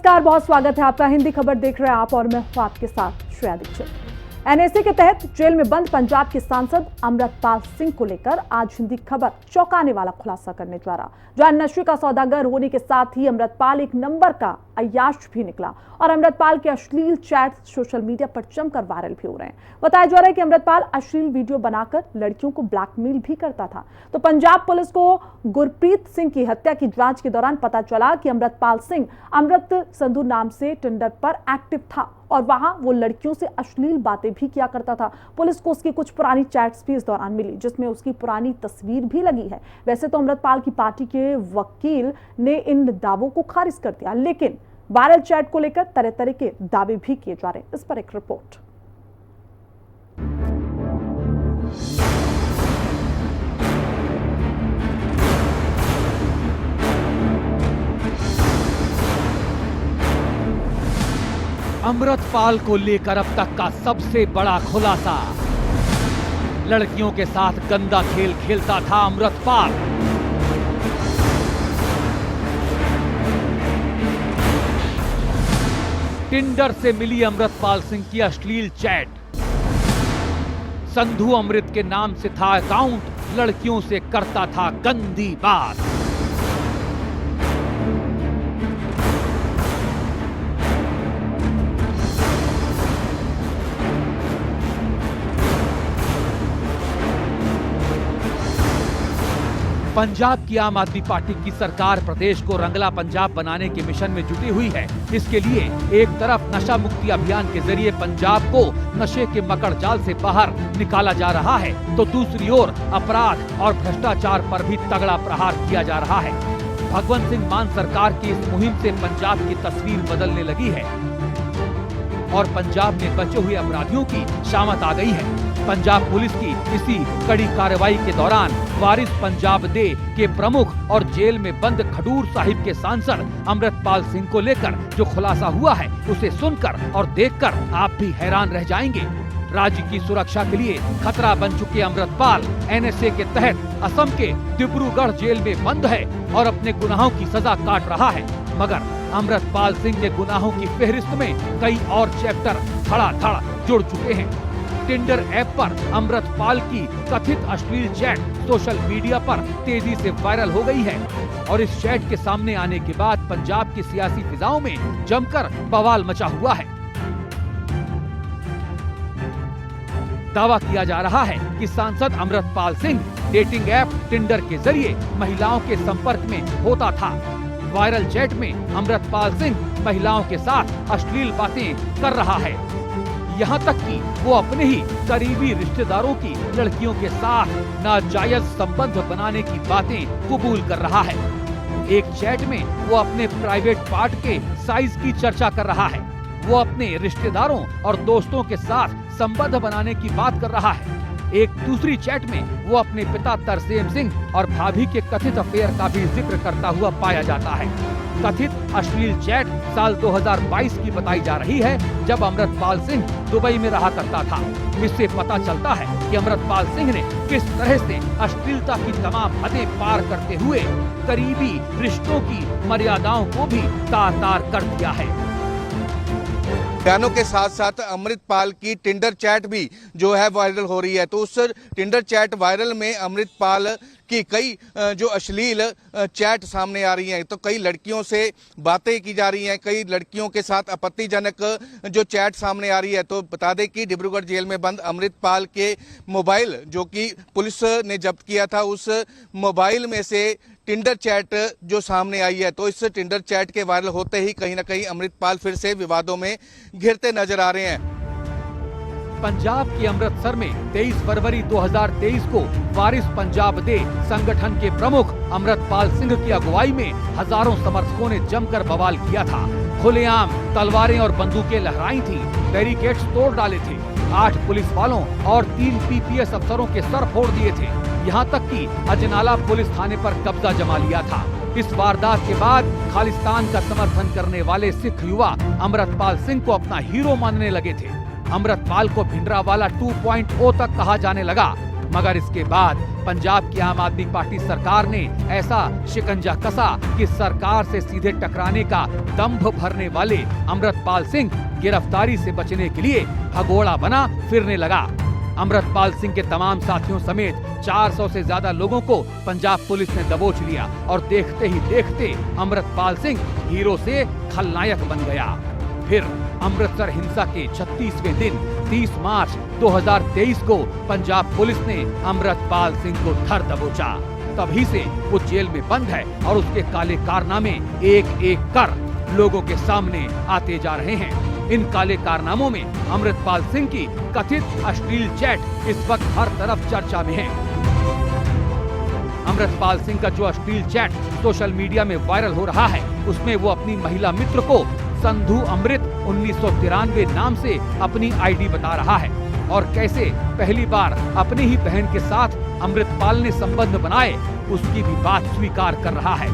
नमस्कार, बहुत स्वागत है आपका। हिंदी खबर देख रहे हैं आप और मैं हूं आपके साथ श्रेया दीक्षित। एनएसए के तहत जेल में बंद पंजाब के सांसद अमृतपाल सिंह को लेकर आज हिंदी खबर चौंकाने वाला खुलासा करने जा रहा। जहां नशे का सौदागर होने के साथ ही अमृतपाल एक नंबर का अय्याश भी निकला और अमृतपाल के अश्लील चैट सोशल मीडिया पर जमकर वायरल भी हो रहे हैं। बताया जा रहा है कि अमृतपाल अश्लील वीडियो बनाकर लड़कियों को ब्लैकमेल भी करता था। तो पंजाब पुलिस को गुरप्रीत सिंह की हत्या की जांच के दौरान पता चला कि अमृतपाल सिंह अमृत संधू नाम से टिंडर पर एक्टिव था और वहां वो लड़कियों से अश्लील बातें भी किया करता था। पुलिस को उसकी कुछ पुरानी चैट्स भी इस दौरान मिली, जिसमें उसकी पुरानी तस्वीर भी लगी है। वैसे तो अमृतपाल की पार्टी के वकील ने इन दावों को खारिज कर दिया, लेकिन वायरल चैट को लेकर तरह तरह के दावे भी किए जा रहे हैं। इस पर एक रिपोर्ट। अमृतपाल को लेकर अब तक का सबसे बड़ा खुलासा। लड़कियों के साथ गंदा खेल खेलता था अमृतपाल। टिंडर से मिली अमृतपाल सिंह की अश्लील चैट। संधू अमृत के नाम से था अकाउंट, लड़कियों से करता था गंदी बात। पंजाब की आम आदमी पार्टी की सरकार प्रदेश को रंगला पंजाब बनाने के मिशन में जुटी हुई है। इसके लिए एक तरफ नशा मुक्ति अभियान के जरिए पंजाब को नशे के मकड़ जाल से बाहर निकाला जा रहा है, तो दूसरी ओर अपराध और भ्रष्टाचार पर भी तगड़ा प्रहार किया जा रहा है। भगवंत सिंह मान सरकार की इस मुहिम से पंजाब की तस्वीर बदलने लगी है और पंजाब में बचे हुए अपराधियों की शामत आ गई है। पंजाब पुलिस की इसी कड़ी कार्रवाई के दौरान वारिस पंजाब दे के प्रमुख और जेल में बंद खडूर साहिब के सांसद अमृतपाल सिंह को लेकर जो खुलासा हुआ है, उसे सुनकर और देखकर आप भी हैरान रह जाएंगे। राज्य की सुरक्षा के लिए खतरा बन चुके अमृतपाल एनएसए के तहत असम के डिब्रूगढ़ जेल में बंद है और अपने गुनाहों की सजा काट रहा है। मगर अमृतपाल सिंह के गुनाहों की फेहरिस्त में कई और चैप्टर धड़ाधड़ जुड़ चुके हैं। टिंडर ऐप पर अमृतपाल की कथित अश्लील चैट सोशल मीडिया पर तेजी से वायरल हो गई है और इस चैट के सामने आने के बाद पंजाब की सियासी फिजाओं में जमकर बवाल मचा हुआ है। दावा किया जा रहा है कि सांसद Amritpal Singh dating app Tinder के जरिए महिलाओं के संपर्क में होता था। वायरल चैट में अमृतपाल सिंह महिलाओं के साथ अश्लील बातें कर रहा है, यहाँ तक कि वो अपने ही करीबी रिश्तेदारों की लड़कियों के साथ नाजायज संबंध बनाने की बातें कबूल कर रहा है। एक चैट में वो अपने प्राइवेट पार्ट के साइज की चर्चा कर रहा है। वो अपने रिश्तेदारों और दोस्तों के साथ संबंध बनाने की बात कर रहा है। एक दूसरी चैट में वो अपने पिता तरसेम सिंह और भाभी के कथित अफेयर का भी जिक्र करता हुआ पाया जाता है। कथित अश्लील चैट साल 2022 की बताई जा रही है, जब अमृतपाल सिंह दुबई में रहा करता था। इससे पता चलता है कि अमृतपाल सिंह ने किस तरह से अश्लीलता की तमाम हदें पार करते हुए करीबी रिश्तों की मर्यादाओं को भी तार-तार कर दिया है। बयानों के साथ साथ अमृतपाल की टिंडर चैट भी जो है वायरल हो रही है। तो उस टिंडर चैट वायरल में अमृतपाल की कई जो अश्लील चैट सामने आ रही हैं, तो कई लड़कियों से बातें की जा रही हैं, कई लड़कियों के साथ आपत्तिजनक जो चैट सामने आ रही है। तो बता दें कि डिब्रूगढ़ जेल में बंद अमृतपाल के मोबाइल जो कि पुलिस ने जब्त किया था, उस मोबाइल में से टिंडर चैट जो सामने आई है, तो इस टिंडर चैट के वायरल होते ही कहीं ना कहीं अमृतपाल फिर से विवादों में घिरते नजर आ रहे हैं। पंजाब के अमृतसर में 23 फरवरी 2023 को वारिस पंजाब दे संगठन के प्रमुख अमृतपाल सिंह की अगुवाई में हजारों समर्थकों ने जमकर बवाल किया था। खुलेआम तलवारें और बंदूकें लहराई थी, बैरिकेड्स तोड़ डाले थे, 8 पुलिस वालों और 3 पीपीएस अफसरों के सर फोड़ दिए थे। यहाँ तक कि अजनाला पुलिस थाने पर कब्जा जमा लिया था। इस वारदात के बाद खालिस्तान का समर्थन करने वाले सिख युवा अमृतपाल सिंह को अपना हीरो मानने लगे थे। अमृतपाल को भिंडरावाला 2.0 तक कहा जाने लगा। मगर इसके बाद पंजाब की आम आदमी पार्टी सरकार ने ऐसा शिकंजा कसा कि सरकार से सीधे टकराने का दंभ भरने वाले अमृतपाल सिंह गिरफ्तारी से बचने के लिए भगोड़ा बना फिरने लगा। अमृतपाल सिंह के तमाम साथियों समेत 400 से ज्यादा लोगों को पंजाब पुलिस ने दबोच लिया और देखते ही देखते अमृतपाल सिंह हीरो से खलनायक बन गया। फिर अमृतसर हिंसा के 36वें दिन 30 मार्च 2023 को पंजाब पुलिस ने अमृतपाल सिंह को धर दबोचा। तभी से वो जेल में बंद है और उसके काले कारनामे एक एक कर लोगों के सामने आते जा रहे हैं। इन काले कारनामों में अमृतपाल सिंह की कथित अश्लील चैट इस वक्त हर तरफ चर्चा में है। अमृतपाल सिंह का जो अश्लील चैट सोशल मीडिया में वायरल हो रहा है, उसमें वो अपनी महिला मित्र को संधू अमृत 1993 नाम से अपनी आईडी बता रहा है और कैसे पहली बार अपनी ही बहन के साथ अमृतपाल ने संबंध बनाए उसकी भी बात स्वीकार कर रहा है।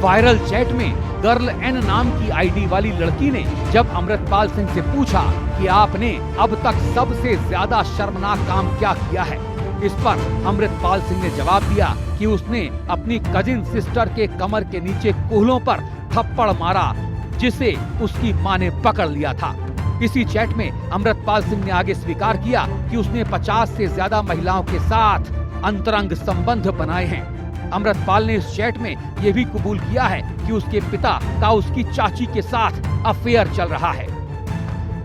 वायरल चैट में गर्ल एन नाम की आईडी वाली लड़की ने जब अमृतपाल सिंह से पूछा कि आपने अब तक सबसे ज्यादा शर्मनाक काम क्या किया है, इस पर अमृतपाल सिंह ने जवाब दिया कि उसने अपनी कजिन सिस्टर के कमर के नीचे कूल्हों पर थप्पड़ मारा जिसे उसकी मां ने पकड़ लिया था। इसी चैट में अमृतपाल सिंह ने आगे स्वीकार किया कि उसने 50 से ज्यादा महिलाओं के साथ अंतरंग संबंध बनाए हैं। अमृतपाल ने इस चैट में यह भी कबूल किया है कि उसके पिता का उसकी चाची के साथ अफेयर चल रहा है।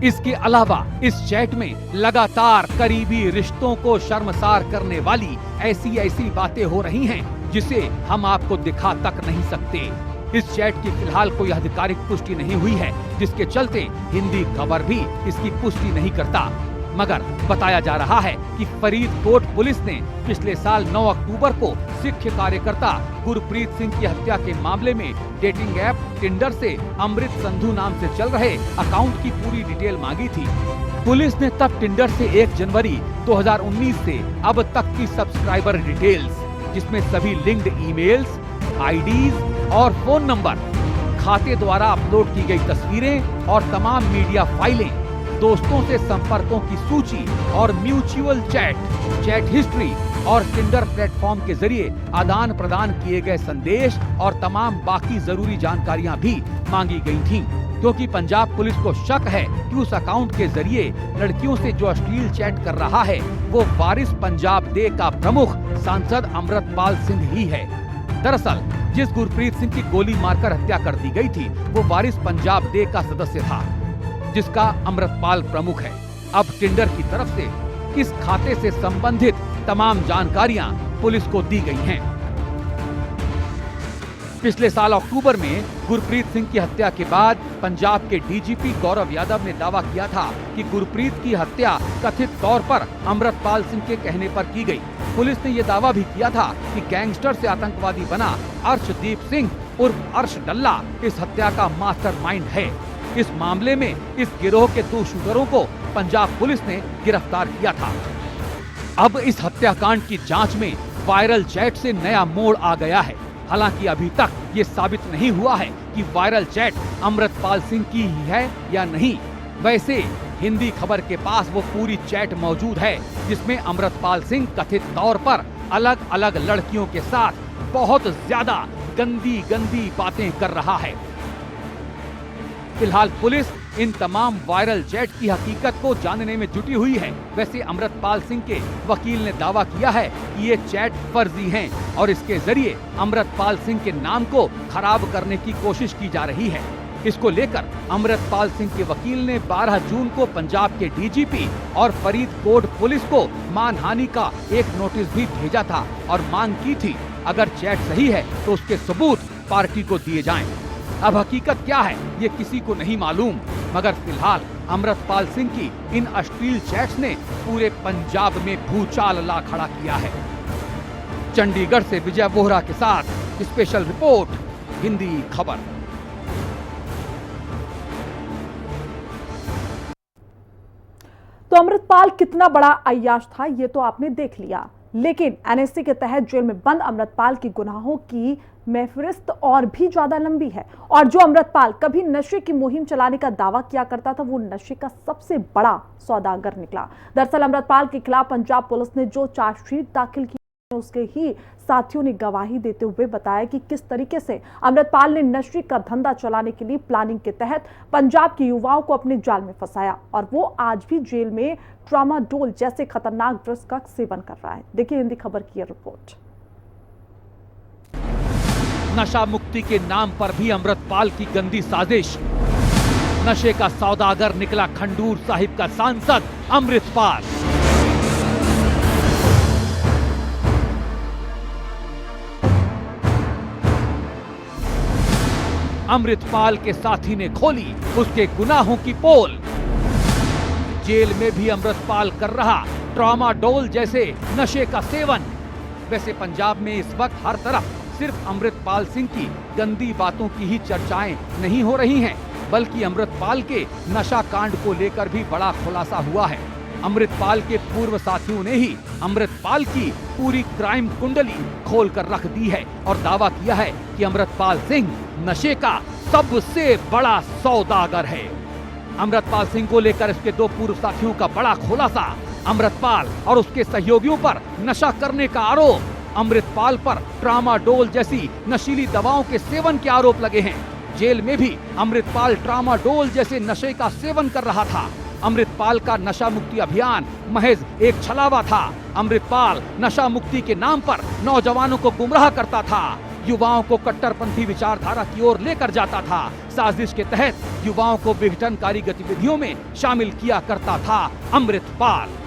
इसके अलावा इस चैट में लगातार करीबी रिश्तों को शर्मसार करने वाली ऐसी बातें हो रही हैं जिसे हम आपको दिखा तक नहीं सकते। इस चैट की फिलहाल कोई आधिकारिक पुष्टि नहीं हुई है, जिसके चलते हिंदी खबर भी इसकी पुष्टि नहीं करता। मगर बताया जा रहा है कि फरीदकोट पुलिस ने पिछले साल 9 अक्टूबर को सिख कार्यकर्ता गुरप्रीत सिंह की हत्या के मामले में डेटिंग ऐप टिंडर से अमृत संधू नाम से चल रहे अकाउंट की पूरी डिटेल मांगी थी। पुलिस ने तब टिंडर से 1 जनवरी 2019 से अब तक की सब्सक्राइबर डिटेल्स, जिसमें सभी लिंक्ड ईमेल्स, आईडीज और फोन नंबर, खाते द्वारा अपलोड की गई तस्वीरें और तमाम मीडिया फाइलें, दोस्तों से संपर्कों की सूची और म्यूचुअल चैट हिस्ट्री और टिंडर प्लेटफॉर्म के जरिए आदान प्रदान किए गए संदेश और तमाम बाकी जरूरी जानकारियां भी मांगी गई थीं, क्योंकि पंजाब पुलिस को शक है कि उस अकाउंट के जरिए लड़कियों से जो अश्लील चैट कर रहा है वो वारिस पंजाब डे का प्रमुख सांसद अमृतपाल सिंह ही है। दरअसल जिस गुरप्रीत सिंह की गोली मारकर हत्या कर दी गई थी वो वारिस पंजाब डे का सदस्य था, जिसका अमृतपाल प्रमुख है। अब टिंडर की तरफ से इस खाते से संबंधित तमाम जानकारियां पुलिस को दी गई हैं। पिछले साल अक्टूबर में गुरप्रीत सिंह की हत्या के बाद पंजाब के डीजीपी गौरव यादव ने दावा किया था कि गुरप्रीत की हत्या कथित तौर पर अमृतपाल सिंह के कहने पर की गई। पुलिस ने यह दावा भी किया था कि गैंगस्टर से आतंकवादी बना अर्शदीप सिंह उर्फ अर्श डल्ला इस हत्या का मास्टरमाइंड है। इस मामले में इस गिरोह के 2 शूटरों को पंजाब पुलिस ने गिरफ्तार किया था। अब इस हत्याकांड की जांच में वायरल चैट से नया मोड़ आ गया है। हालांकि अभी तक ये साबित नहीं हुआ है कि वायरल चैट अमृतपाल सिंह की ही है या नहीं। वैसे हिंदी खबर के पास वो पूरी चैट मौजूद है जिसमें अमृतपाल सिंह कथित तौर पर अलग अलग लड़कियों के साथ बहुत ज्यादा गंदी बातें कर रहा है। फिलहाल पुलिस इन तमाम वायरल चैट की हकीकत को जानने में जुटी हुई है। वैसे अमृतपाल सिंह के वकील ने दावा किया है कि ये चैट फर्जी हैं और इसके जरिए अमृतपाल सिंह के नाम को खराब करने की कोशिश की जा रही है। इसको लेकर अमृतपाल सिंह के वकील ने 12 जून को पंजाब के डीजीपी और फरीदकोट पुलिस को मानहानि का एक नोटिस भी भेजा था और मांग की थी अगर चैट सही है तो उसके सबूत पार्टी को दिए जाएं। अब हकीकत क्या है ये किसी को नहीं मालूम, मगर फिलहाल अमृतपाल सिंह की इन अश्लील चैट्स ने पूरे पंजाब में भूचाल ला खड़ा किया है। चंडीगढ़ से विजय वोहरा के साथ स्पेशल रिपोर्ट, हिंदी खबर। तो अमृतपाल कितना बड़ा अय्याश था ये तो आपने देख लिया, लेकिन एनएसए के तहत जेल में बंद अमृतपाल की गुनाहों की महफिरिस्त और भी ज्यादा लंबी है। और जो अमृतपाल कभी नशे की मुहिम चलाने का दावा किया करता था, वो नशे का सबसे बड़ा सौदागर निकला। दरअसल अमृतपाल के खिलाफ पंजाब पुलिस ने जो चार्जशीट दाखिल की, उसके ही साथियों ने गवाही देते हुए बताया कि किस तरीके से अमृतपाल ने नशे का धंधा चलाने के लिए प्लानिंग के तहत पंजाब के युवाओं को अपने जाल में फंसाया और वो आज भी जेल में ट्रामाडोल जैसे खतरनाक ड्रग्स का सेवन कर रहा है। देखिए हिंदी खबर की यह रिपोर्ट। नशा मुक्ति के नाम पर भी अमृतपाल की गंदी साजिश। नशे का सौदागर निकला खंडूर साहिब का सांसद अमृतपाल। अमृतपाल के साथी ने खोली उसके गुनाहों की पोल। जेल में भी अमृतपाल कर रहा ट्रामाडोल जैसे नशे का सेवन। वैसे पंजाब में इस वक्त हर तरफ सिर्फ अमृतपाल सिंह की गंदी बातों की ही चर्चाएं नहीं हो रही हैं, बल्कि अमृतपाल के नशा कांड को लेकर भी बड़ा खुलासा हुआ है। अमृतपाल के पूर्व साथियों ने ही अमृतपाल की पूरी क्राइम कुंडली खोल कर रख दी है और दावा किया है कि अमृतपाल सिंह नशे का सबसे बड़ा सौदागर है। अमृतपाल सिंह को लेकर इसके दो पूर्व साथियों का बड़ा खुलासा। अमृतपाल और उसके सहयोगियों पर नशा करने का आरोप। अमृतपाल पर ट्रामाडोल जैसी नशीली दवाओं के सेवन के आरोप लगे हैं। जेल में भी अमृतपाल ट्रामाडोल जैसे नशे का सेवन कर रहा था। अमृतपाल का नशा मुक्ति अभियान महज एक छलावा था। अमृतपाल नशा मुक्ति के नाम पर नौजवानों को गुमराह करता था, युवाओं को कट्टरपंथी विचारधारा की ओर लेकर जाता था। साजिश के तहत युवाओं को विघटनकारी गतिविधियों में शामिल किया करता था अमृतपाल।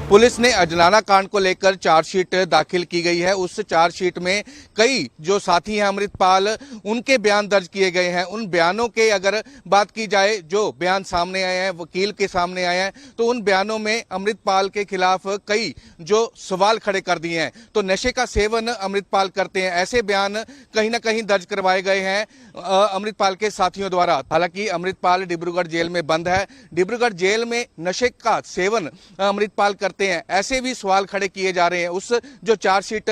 पुलिस ने अजनाला कांड को लेकर चार्जशीट दाखिल की गई है। उस चार्जशीट में कई जो साथी हैं अमृतपाल, उनके बयान दर्ज किए गए हैं। उन बयानों के अगर बात की जाए, जो बयान सामने आए हैं, वकील के सामने आए हैं, तो उन बयानों में अमृतपाल के खिलाफ कई जो सवाल खड़े कर दिए हैं। तो नशे का सेवन अमृतपाल करते हैं, ऐसे बयान कहीं ना कहीं दर्ज करवाए गए हैं अमृतपाल के साथियों द्वारा। हालांकि अमृतपाल डिब्रूगढ़ जेल में बंद है। डिब्रूगढ़ जेल में नशे का सेवन अमृतपाल करते हैं, ऐसे भी सवाल खड़े किए जा रहे हैं उस जो चार्जशीट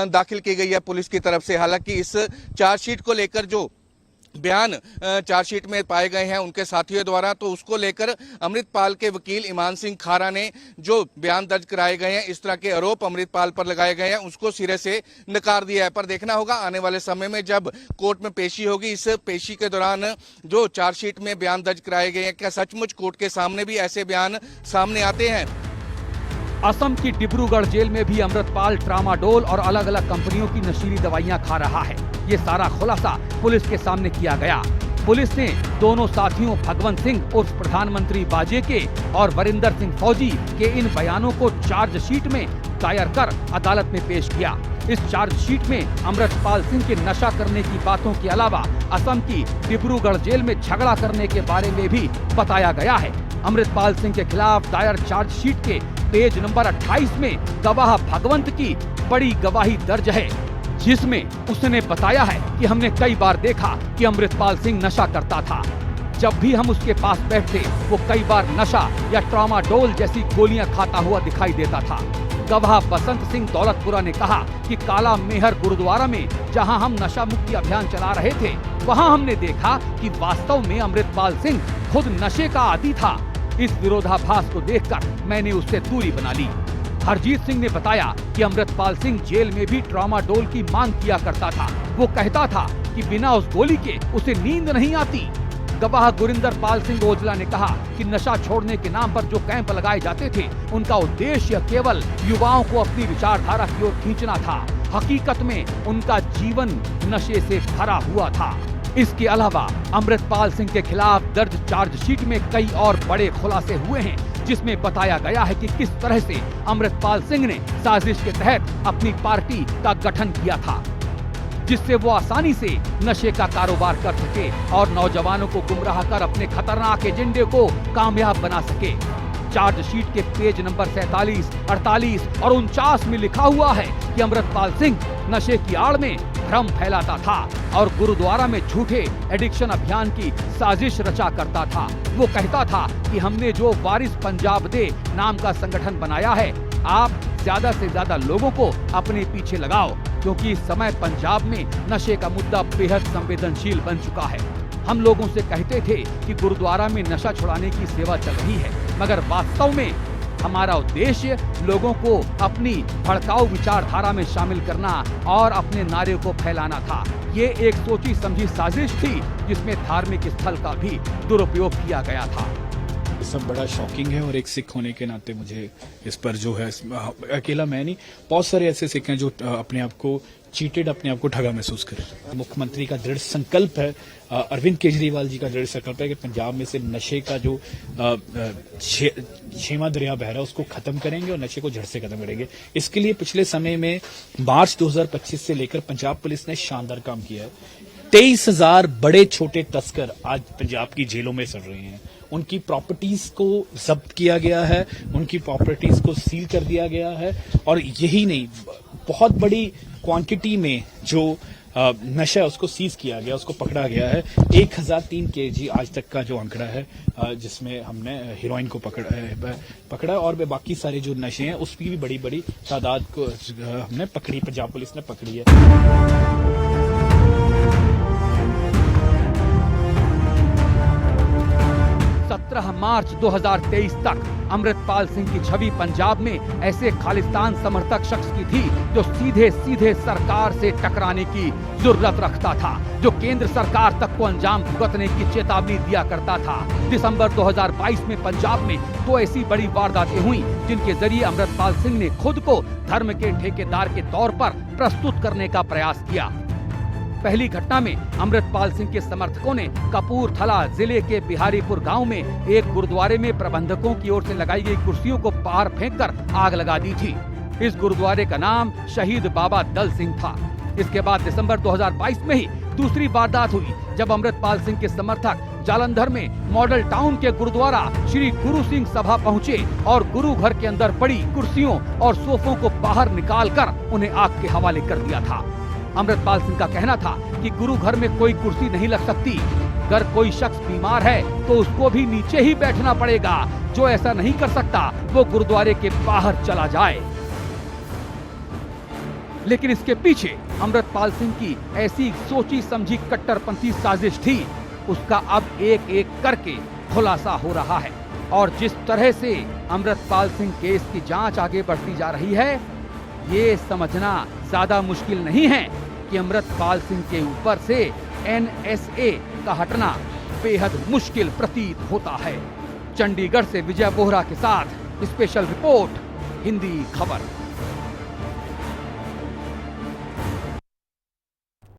दाखिल की गई है पुलिस की तरफ से। हालांकि इस चार्जशीट को लेकर जो बयान चार्जशीट में पाए गए हैं उनके साथियों द्वारा, तो उसको लेकर अमृतपाल के वकील ईमान सिंह खारा ने जो बयान दर्ज कराए गए हैं, इस तरह के आरोप अमृतपाल पर लगाए गए हैं, उसको सिरे से नकार दिया है। पर देखना होगा आने वाले समय में जब कोर्ट में पेशी होगी, इस पेशी के दौरान जो चार्जशीट में बयान दर्ज कराए गए हैं, क्या सचमुच कोर्ट के सामने भी ऐसे बयान सामने आते हैं। असम की डिब्रूगढ़ जेल में भी अमृतपाल ट्रामाडोल और अलग अलग कंपनियों की नशीली दवाइयां खा रहा है। ये सारा खुलासा पुलिस के सामने किया गया। पुलिस ने दोनों साथियों भगवंत सिंह उर्फ प्रधानमंत्री बाजे के और वरिंदर सिंह फौजी के इन बयानों को चार्जशीट में दायर कर अदालत में पेश किया। इस चार्जशीट में अमृतपाल सिंह के नशा करने की बातों के अलावा असम की डिब्रूगढ़ जेल में झगड़ा करने के बारे में भी बताया गया है। अमृतपाल सिंह के खिलाफ दायर चार्जशीट के पेज नंबर 28 में गवाह भगवंत की बड़ी गवाही दर्ज है, जिसमें उसने बताया है कि हमने कई बार देखा कि अमृतपाल सिंह नशा करता था। जब भी हम उसके पास बैठते, वो कई बार नशा या ट्रामाडोल जैसी गोलियां खाता हुआ दिखाई देता था। गवाह बसंत सिंह दौलतपुरा ने कहा कि काला मेहर गुरुद्वारा में जहां हम नशा मुक्ति अभियान चला रहे थे, वहां हमने देखा कि वास्तव में अमृतपाल सिंह खुद नशे का आदी था। इस विरोधाभास को देखकर मैंने उससे दूरी बना ली। हरजीत सिंह ने बताया कि अमृतपाल सिंह जेल में भी ट्रामाडोल की मांग किया करता था। वो कहता था कि बिना उस गोली के उसे नींद नहीं आती। गवाह गुरिंदर पाल सिंह ओजला ने कहा कि नशा छोड़ने के नाम पर जो कैंप लगाए जाते थे, उनका उद्देश्य केवल युवाओं को अपनी विचारधारा की ओर खींचना था। हकीकत में उनका जीवन नशे से भरा हुआ था। इसके अलावा अमृतपाल सिंह के खिलाफ दर्ज चार्जशीट में कई और बड़े खुलासे हुए हैं, जिसमें बताया गया है कि किस तरह से अमृतपाल सिंह ने साजिश के तहत अपनी पार्टी का गठन किया था, जिससे वो आसानी से नशे का कारोबार कर सके और नौजवानों को गुमराह कर अपने खतरनाक एजेंडे को कामयाब बना सके। चार्जशीट के पेज नंबर 47, 48 और 49 में लिखा हुआ है कि अमृतपाल सिंह नशे की आड़ में भ्रम फैलाता था और गुरुद्वारा में झूठे एडिक्शन अभियान की साजिश रचा करता था। वो कहता था कि हमने जो वारिस पंजाब दे नाम का संगठन बनाया है, आप ज्यादा से ज्यादा लोगों को अपने पीछे लगाओ, क्योंकि इस समय पंजाब में नशे का मुद्दा बेहद संवेदनशील बन चुका है। हम लोगों से कहते थे कि गुरुद्वारा में नशा छुड़ाने की सेवा चल रही है, मगर वास्तव में हमारा उद्देश्य लोगों को अपनी भड़काऊ विचारधारा में शामिल करना और अपने नारे को फैलाना था। ये एक सोची समझी साजिश थी जिसमें धार्मिक स्थल का भी दुरुपयोग किया गया था। ये सब बड़ा शॉकिंग है और एक सिख होने के नाते मुझे इस पर जो है, अकेला मैं नहीं, बहुत सारे ऐसे सिख हैं जो अपने आप को चीटेड, अपने आप को ठगा महसूस करें। मुख्यमंत्री का दृढ़ संकल्प है, अरविंद केजरीवाल जी का दृढ़ संकल्प है कि पंजाब में से नशे का जो छेवां दरिया बह रहा है उसको खत्म करेंगे और नशे को जड़ से खत्म करेंगे। इसके लिए पिछले समय में मार्च 2025 से लेकर पंजाब पुलिस ने शानदार काम किया है। 23,000 बड़े छोटे तस्कर आज पंजाब की जेलों में सड़ रहे हैं। उनकी प्रॉपर्टीज को जब्त किया गया है, उनकी प्रॉपर्टीज को सील कर दिया गया है, और यही नहीं, बहुत बड़ी क्वांटिटी में जो नशा है उसको सीज किया गया, उसको पकड़ा गया है। 1003 kg आज तक का जो आंकड़ा है, जिसमें हमने हीरोइन को पकड़ा और बाकी सारे जो नशे हैं उसकी भी बड़ी बड़ी तादाद को हमने पकड़ी, पंजाब पुलिस ने पकड़ी है। 17 मार्च 2023 तक अमृतपाल सिंह की छवि पंजाब में ऐसे खालिस्तान समर्थक शख्स की थी जो सीधे सीधे सरकार से टकराने की जरूरत रखता था, जो केंद्र सरकार तक को अंजाम भुगतने की चेतावनी दिया करता था। दिसंबर 2022 में पंजाब में 2 ऐसी बड़ी वारदातें हुई जिनके जरिए अमृतपाल सिंह ने खुद को धर्म के ठेकेदार के तौर पर प्रस्तुत करने का प्रयास किया। पहली घटना में अमृतपाल सिंह के समर्थकों ने कपूरथला जिले के बिहारीपुर गांव में एक गुरुद्वारे में प्रबंधकों की ओर से लगाई गई कुर्सियों को बाहर फेंककर आग लगा दी थी। इस गुरुद्वारे का नाम शहीद बाबा दल सिंह था। इसके बाद दिसंबर 2022 में ही दूसरी वारदात हुई जब अमृतपाल सिंह के समर्थक जालंधर में मॉडल टाउन के गुरुद्वारा श्री गुरु सिंह सभा पहुंचे और गुरु घर के अंदर पड़ी कुर्सियों और सोफों को बाहर निकालकर उन्हें आग के हवाले कर दिया था। अमृतपाल सिंह का कहना था कि गुरु घर में कोई कुर्सी नहीं लग सकती, अगर कोई शख्स बीमार है तो उसको भी नीचे ही बैठना पड़ेगा, जो ऐसा नहीं कर सकता वो गुरुद्वारे के बाहर चला जाए। लेकिन इसके पीछे अमृतपाल सिंह की ऐसी सोची समझी कट्टरपंथी साजिश थी, उसका अब एक एक करके खुलासा हो रहा है। और जिस तरह से अमृतपाल सिंह केस की जांच आगे बढ़ती जा रही है, ये समझना ज्यादा मुश्किल नहीं है कि अमृतपाल सिंह के ऊपर से NSA का हटना बेहद मुश्किल प्रतीत होता है। चंडीगढ़ से विजय बोहरा के साथ स्पेशल रिपोर्ट, हिंदी खबर।